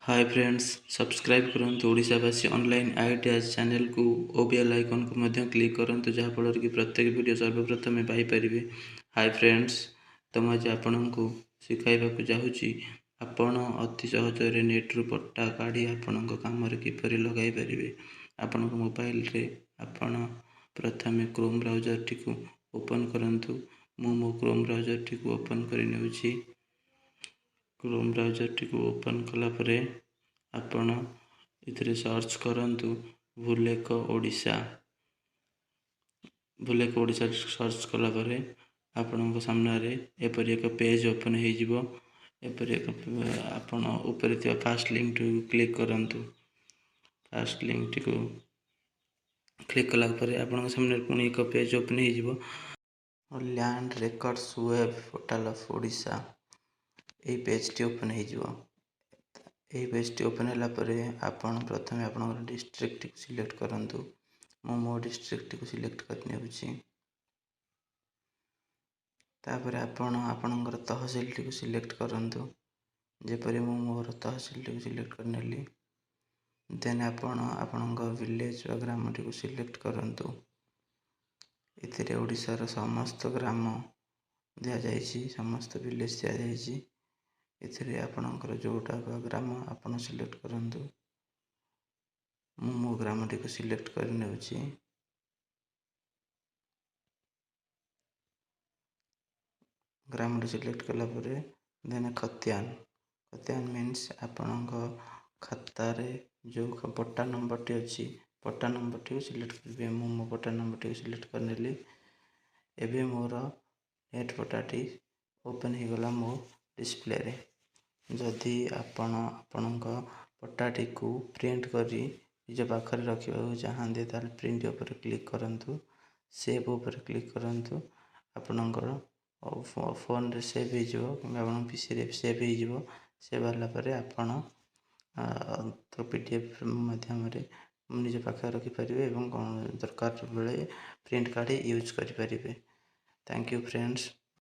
Hi friends, subscribe करंतु ओडिशावासी online ITS channel को bell icon को मध्य क्लिक करंतु जहाँफल कि प्रत्येक वीडियो सर्वप्रथमे पाइपर। हाय फ्रेंड्स, तो मुझे आपण को शिखाइबा चाहूँगी आपण अति सहजरे नेट्रु पट्टा काढ़ी आपण कम किपर लगे पारे। आपण मोबाइल रे आपण प्रथमे क्रोम ब्राउजर टी ओपन करंतु। मो क्रोम ब्राउजर टी ओपन कर क्रोम ब्राउजर टी ओपन कला परे आपण इतरे सर्च करंतु भूलेख ओडिशा। भूलेख ओडिशा सर्च कला परे आपण सामने एपरी एक पेज ओपन हो जिवो। एपरी एक आपण ऊपर थिया फास्ट लिंक टू क्लिक करंतु। फास्ट लिंक टी को क्लिक कला परे आपण सामने पुणी एक पेज ओपन हो जिवो। Land records web portal of Odisha A page T open हो जिवो। ये पेज टी ओपन है आपण प्रथम आपण डिस्ट्रिक्ट को सिलेक्ट करंतु। मो डिस्ट्रिक्ट को सिलेक्ट करने तापर आपणकर तहसील टी को सिलेक्ट करंतु। जेपरी मोर तहसील टी को सिलेक्ट करनेली देन आपण विलेज व ग्राम टी को सिलेक्ट करंतु। इतरे ओडिशार समस्त ग्राम दिया जाइछि, समस्त विलेज दिया जाइछि। इतरे आपणकर जोटा ग्राम आपण सिलेक्ट करंतु। मो ग्राम टी को सिलेक्ट करने ग्राम टी सिलेक्ट कला परे देन खतियान। खतियान मीन्स आपण खाता रे जो पट्टा नंबर टी अच्छी पट्टा नंबर टी को सिलेक्ट करेंगे। मो पट्टा नंबर टी को सिलेक्ट करनेली एबे मोर नेट पट्टा टी ओपन हो गला मो डिस्प्ले रे। जदि आपण पट्टा टी को प्रिंट करी निज पाखरे रखा चाहते ताल प्रिंट उपर क्लिक करंतु। सेव उपर क्लिक करंतु। आपणकर फोन रे सेव हो कि पीसी रे सेव हो। सेव होला परे आपण तो पीडीएफ माध्यम निज पाखे रखिपारे और दरकार बेले प्रिंट काढ़ी यूज करें। Thank you friends.